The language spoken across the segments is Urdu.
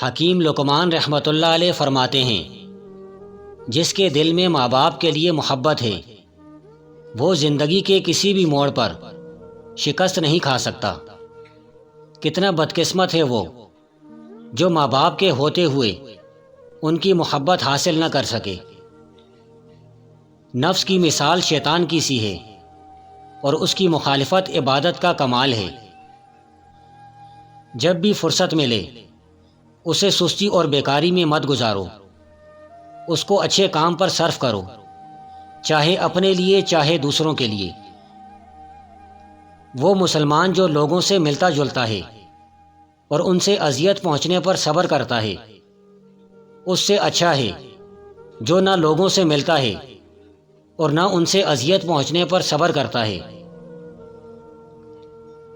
حکیم لقمان رحمۃ اللہ علیہ فرماتے ہیں، جس کے دل میں ماں باپ کے لیے محبت ہے وہ زندگی کے کسی بھی موڑ پر شکست نہیں کھا سکتا۔ کتنا بدقسمت ہے وہ جو ماں باپ کے ہوتے ہوئے ان کی محبت حاصل نہ کر سکے۔ نفس کی مثال شیطان کی سی ہے اور اس کی مخالفت عبادت کا کمال ہے۔ جب بھی فرصت ملے اسے سستی اور بیکاری میں مت گزارو، اس کو اچھے کام پر صرف کرو، چاہے اپنے لیے چاہے دوسروں کے لیے۔ وہ مسلمان جو لوگوں سے ملتا جلتا ہے اور ان سے اذیت پہنچنے پر صبر کرتا ہے، اس سے اچھا ہے جو نہ لوگوں سے ملتا ہے اور نہ ان سے اذیت پہنچنے پر صبر کرتا ہے۔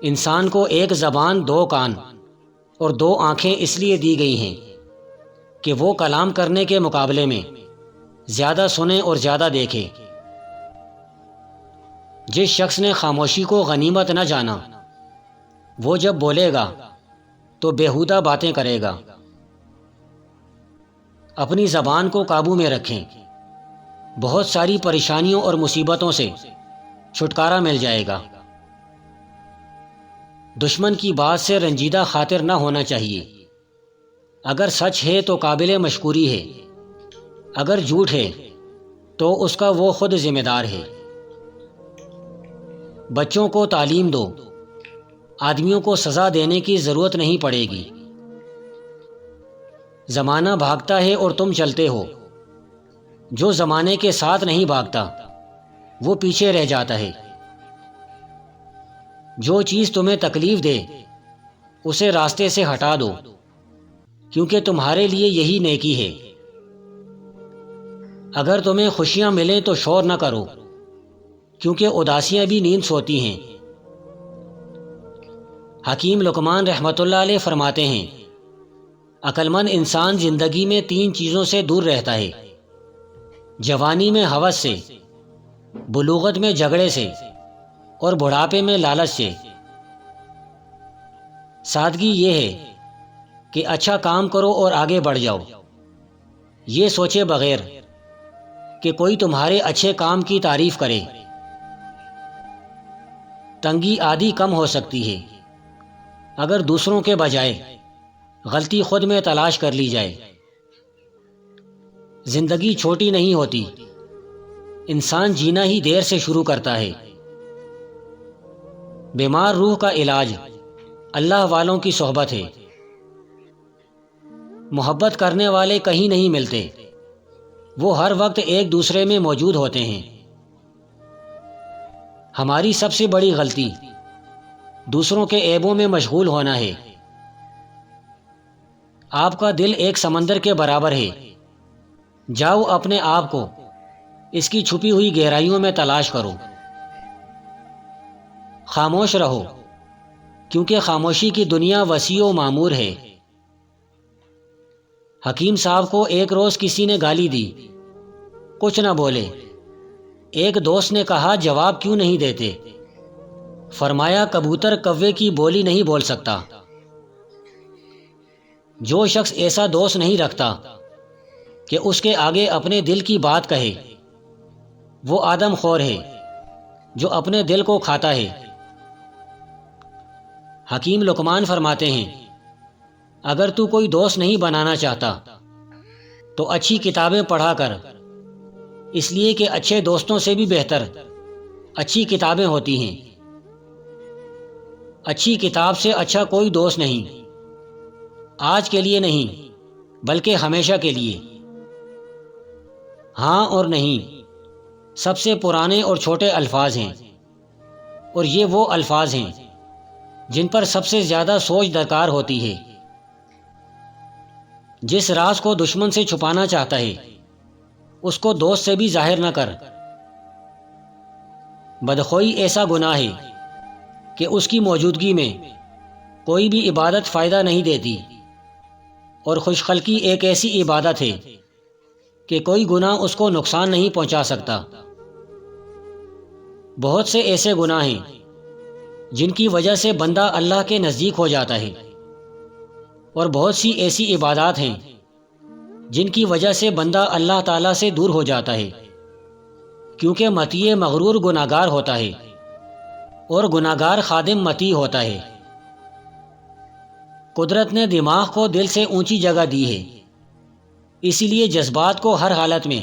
انسان کو ایک زبان، دو کان اور دو آنکھیں اس لیے دی گئی ہیں کہ وہ کلام کرنے کے مقابلے میں زیادہ سنے اور زیادہ دیکھے۔ جس شخص نے خاموشی کو غنیمت نہ جانا، وہ جب بولے گا تو بیہودہ باتیں کرے گا۔ اپنی زبان کو قابو میں رکھیں، بہت ساری پریشانیوں اور مصیبتوں سے چھٹکارا مل جائے گا۔ دشمن کی بات سے رنجیدہ خاطر نہ ہونا چاہیے۔ اگر سچ ہے تو قابل مشکوری ہے، اگر جھوٹ ہے تو اس کا وہ خود ذمہ دار ہے۔ بچوں کو تعلیم دو، آدمیوں کو سزا دینے کی ضرورت نہیں پڑے گی۔ زمانہ بھاگتا ہے اور تم چلتے ہو، جو زمانے کے ساتھ نہیں بھاگتا وہ پیچھے رہ جاتا ہے۔ جو چیز تمہیں تکلیف دے اسے راستے سے ہٹا دو، کیونکہ تمہارے لیے یہی نیکی ہے۔ اگر تمہیں خوشیاں ملیں تو شور نہ کرو، کیونکہ اداسیاں بھی نیند سوتی ہیں۔ حکیم لقمان رحمۃ اللہ علیہ فرماتے ہیں، عقل مند انسان زندگی میں 3 چیزوں سے دور رہتا ہے: جوانی میں ہوس سے، بلوغت میں جھگڑے سے اور بڑھاپے میں لالچ سے۔ سادگی یہ ہے کہ اچھا کام کرو اور آگے بڑھ جاؤ، یہ سوچے بغیر کہ کوئی تمہارے اچھے کام کی تعریف کرے۔ تنگی آدھی کم ہو سکتی ہے اگر دوسروں کے بجائے غلطی خود میں تلاش کر لی جائے۔ زندگی چھوٹی نہیں ہوتی، انسان جینا ہی دیر سے شروع کرتا ہے۔ بیمار روح کا علاج اللہ والوں کی صحبت ہے۔ محبت کرنے والے کہیں نہیں ملتے، وہ ہر وقت ایک دوسرے میں موجود ہوتے ہیں۔ ہماری سب سے بڑی غلطی دوسروں کے عیبوں میں مشغول ہونا ہے۔ آپ کا دل ایک سمندر کے برابر ہے، جاؤ اپنے آپ کو اس کی چھپی ہوئی گہرائیوں میں تلاش کرو۔ خاموش رہو، کیونکہ خاموشی کی دنیا وسیع و معمور ہے۔ حکیم صاحب کو ایک روز کسی نے گالی دی، کچھ نہ بولے۔ ایک دوست نے کہا جواب کیوں نہیں دیتے؟ فرمایا کبوتر کوے کی بولی نہیں بول سکتا۔ جو شخص ایسا دوست نہیں رکھتا کہ اس کے آگے اپنے دل کی بات کہے، وہ آدم خور ہے جو اپنے دل کو کھاتا ہے۔ حکیم لقمان فرماتے ہیں، اگر تو کوئی دوست نہیں بنانا چاہتا تو اچھی کتابیں پڑھا کر، اس لیے کہ اچھے دوستوں سے بھی بہتر اچھی کتابیں ہوتی ہیں۔ اچھی کتاب سے اچھا کوئی دوست نہیں، آج کے لیے نہیں بلکہ ہمیشہ کے لیے۔ ہاں اور نہیں سب سے پرانے اور چھوٹے الفاظ ہیں، اور یہ وہ الفاظ ہیں جن پر سب سے زیادہ سوچ درکار ہوتی ہے۔ جس راز کو دشمن سے چھپانا چاہتا ہے اس کو دوست سے بھی ظاہر نہ کر۔ بدخوئی ایسا گناہ ہے کہ اس کی موجودگی میں کوئی بھی عبادت فائدہ نہیں دیتی، اور خوش خلقی ایک ایسی عبادت ہے کہ کوئی گناہ اس کو نقصان نہیں پہنچا سکتا۔ بہت سے ایسے گناہ ہیں جن کی وجہ سے بندہ اللہ کے نزدیک ہو جاتا ہے، اور بہت سی ایسی عبادات ہیں جن کی وجہ سے بندہ اللہ تعالیٰ سے دور ہو جاتا ہے، کیونکہ مطیع مغرور گناہگار ہوتا ہے اور گناہگار خادم مطیع ہوتا ہے۔ قدرت نے دماغ کو دل سے اونچی جگہ دی ہے، اسی لیے جذبات کو ہر حالت میں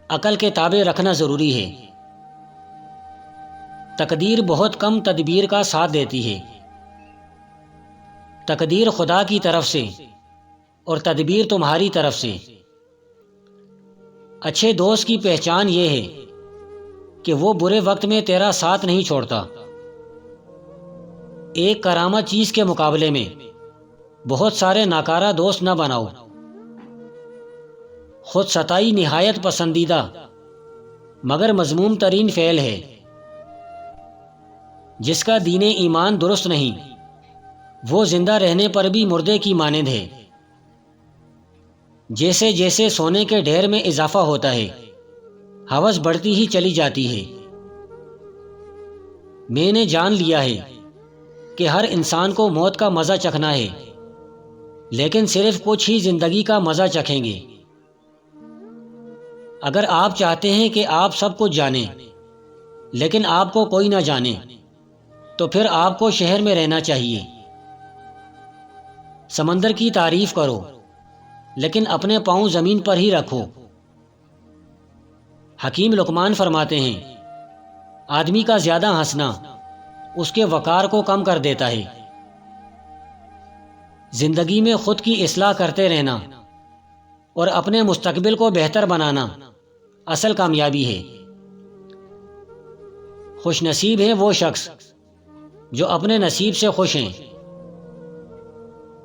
عقل کے تابع رکھنا ضروری ہے۔ تقدیر بہت کم تدبیر کا ساتھ دیتی ہے۔ تقدیر خدا کی طرف سے اور تدبیر تمہاری طرف سے۔ اچھے دوست کی پہچان یہ ہے کہ وہ برے وقت میں تیرا ساتھ نہیں چھوڑتا۔ ایک کرامت چیز کے مقابلے میں بہت سارے ناکارہ دوست نہ بناؤ۔ خود ستائی نہایت پسندیدہ مگر مذموم ترین فعل ہے۔ جس کا دین ایمان درست نہیں وہ زندہ رہنے پر بھی مردے کی مانند ہے۔ جیسے جیسے سونے کے ڈھیر میں اضافہ ہوتا ہے ہوس بڑھتی ہی چلی جاتی ہے۔ میں نے جان لیا ہے کہ ہر انسان کو موت کا مزہ چکھنا ہے، لیکن صرف کچھ ہی زندگی کا مزہ چکھیں گے۔ اگر آپ چاہتے ہیں کہ آپ سب کچھ جانیں لیکن آپ کو کوئی نہ جانے تو پھر آپ کو شہر میں رہنا چاہیے۔ سمندر کی تعریف کرو لیکن اپنے پاؤں زمین پر ہی رکھو۔ حکیم لقمان فرماتے ہیں، آدمی کا زیادہ ہنسنا اس کے وقار کو کم کر دیتا ہے۔ زندگی میں خود کی اصلاح کرتے رہنا اور اپنے مستقبل کو بہتر بنانا اصل کامیابی ہے۔ خوش نصیب ہے وہ شخص جو اپنے نصیب سے خوش ہیں۔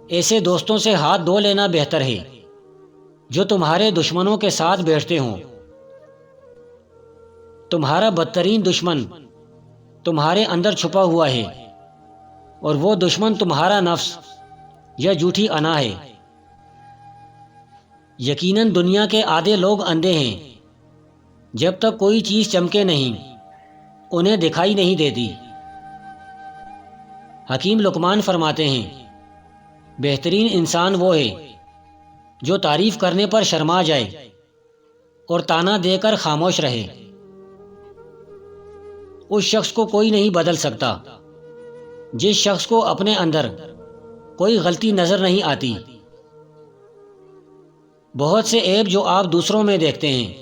ایسے دوستوں سے ہاتھ دھو لینا بہتر ہے جو تمہارے دشمنوں کے ساتھ بیٹھتے ہوں۔ تمہارا بدترین دشمن تمہارے اندر چھپا ہوا ہے اور وہ دشمن تمہارا نفس یا جھوٹی انا ہے۔ یقیناً دنیا کے آدھے لوگ اندھے ہیں، جب تک کوئی چیز چمکے نہیں انہیں دکھائی نہیں دیتی۔ حکیم لقمان فرماتے ہیں، بہترین انسان وہ ہے جو تعریف کرنے پر شرما جائے اور طعنہ دے کر خاموش رہے۔ اس شخص کو کوئی نہیں بدل سکتا جس شخص کو اپنے اندر کوئی غلطی نظر نہیں آتی۔ بہت سے عیب جو آپ دوسروں میں دیکھتے ہیں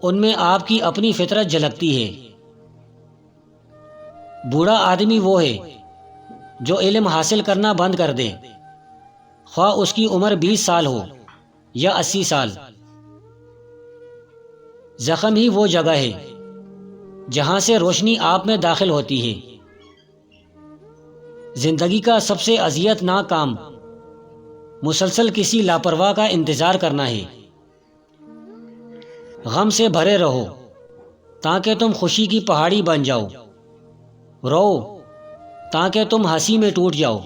ان میں آپ کی اپنی فطرت جھلکتی ہے۔ بوڑھا آدمی وہ ہے جو علم حاصل کرنا بند کر دے، خواہ اس کی عمر 20 سال ہو یا 80 سال۔ زخم ہی وہ جگہ ہے جہاں سے روشنی آپ میں داخل ہوتی ہے۔ زندگی کا سب سے اذیت ناک کام مسلسل کسی لاپرواہ کا انتظار کرنا ہے۔ غم سے بھرے رہو تاکہ تم خوشی کی پہاڑی بن جاؤ، رو تاکہ تم ہنسی میں ٹوٹ جاؤ۔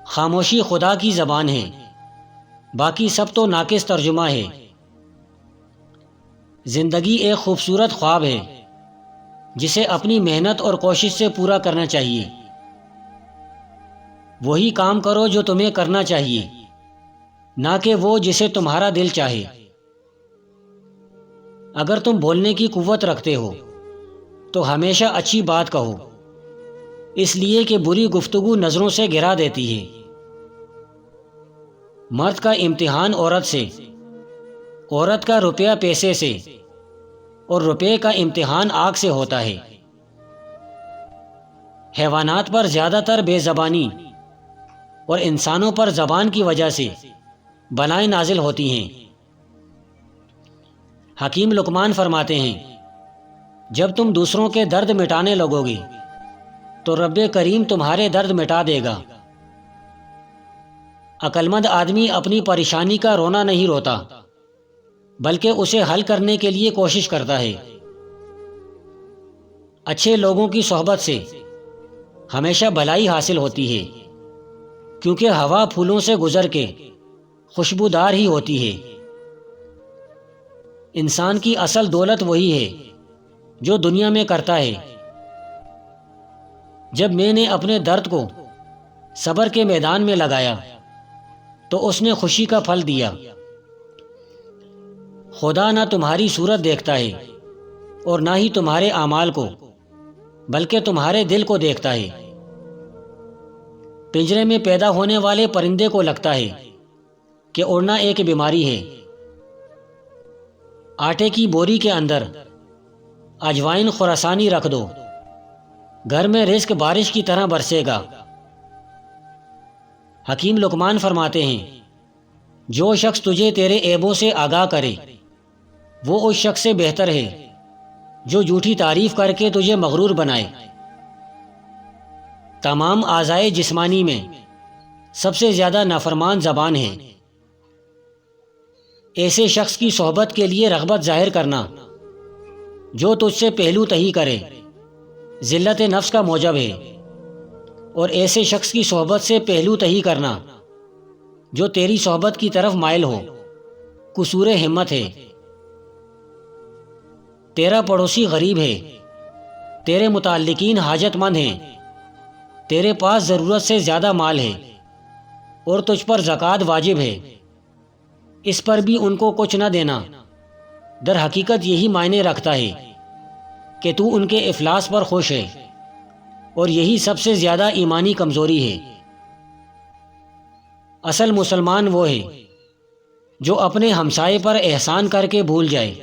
خاموشی خدا کی زبان ہے، باقی سب تو ناقص ترجمہ ہے۔ زندگی ایک خوبصورت خواب ہے جسے اپنی محنت اور کوشش سے پورا کرنا چاہیے۔ وہی کام کرو جو تمہیں کرنا چاہیے، نہ کہ وہ جسے تمہارا دل چاہے۔ اگر تم بولنے کی قوت رکھتے ہو تو ہمیشہ اچھی بات کہو، اس لیے کہ بری گفتگو نظروں سے گرا دیتی ہے۔ مرد کا امتحان عورت سے، عورت کا روپیہ پیسے سے، اور روپے کا امتحان آگ سے ہوتا ہے۔ حیوانات پر زیادہ تر بے زبانی اور انسانوں پر زبان کی وجہ سے بلائیں نازل ہوتی ہیں۔ حکیم لقمان فرماتے ہیں، جب تم دوسروں کے درد مٹانے لگو گے تو رب کریم تمہارے درد مٹا دے گا۔ عقلمند آدمی اپنی پریشانی کا رونا نہیں روتا بلکہ اسے حل کرنے کے لیے کوشش کرتا ہے۔ اچھے لوگوں کی صحبت سے ہمیشہ بھلائی حاصل ہوتی ہے، کیونکہ ہوا پھولوں سے گزر کے خوشبودار ہی ہوتی ہے۔ انسان کی اصل دولت وہی ہے جو دنیا میں کرتا ہے۔ جب میں نے اپنے درد کو صبر کے میدان میں لگایا تو اس نے خوشی کا پھل دیا۔ خدا نہ تمہاری صورت دیکھتا ہے اور نہ ہی تمہارے اعمال کو، بلکہ تمہارے دل کو دیکھتا ہے۔ پنجرے میں پیدا ہونے والے پرندے کو لگتا ہے کہ اڑنا ایک بیماری ہے۔ آٹے کی بوری کے اندر اجوائن خراسانی رکھ دو، گھر میں رزق بارش کی طرح برسے گا۔ حکیم لقمان فرماتے ہیں، جو شخص تجھے تیرے عیبوں سے آگاہ کرے وہ اس شخص سے بہتر ہے جو جھوٹی تعریف کر کے تجھے مغرور بنائے۔ تمام اعضائے جسمانی میں سب سے زیادہ نافرمان زبان ہے۔ ایسے شخص کی صحبت کے لیے رغبت ظاہر کرنا جو تجھ سے پہلو تہی کرے ذلت نفس کا موجب ہے، اور ایسے شخص کی صحبت سے پہلو تہی کرنا جو تیری صحبت کی طرف مائل ہو قصور ہمت ہے۔ تیرا پڑوسی غریب ہے، تیرے متعلقین حاجت مند ہیں، تیرے پاس ضرورت سے زیادہ مال ہے اور تجھ پر زکوٰۃ واجب ہے، اس پر بھی ان کو کچھ نہ دینا، در حقیقت یہی معنی رکھتا ہے کہ تو ان کے افلاس پر خوش ہے، اور یہی سب سے زیادہ ایمانی کمزوری ہے۔ اصل مسلمان وہ ہے جو اپنے ہمسائے پر احسان کر کے بھول جائے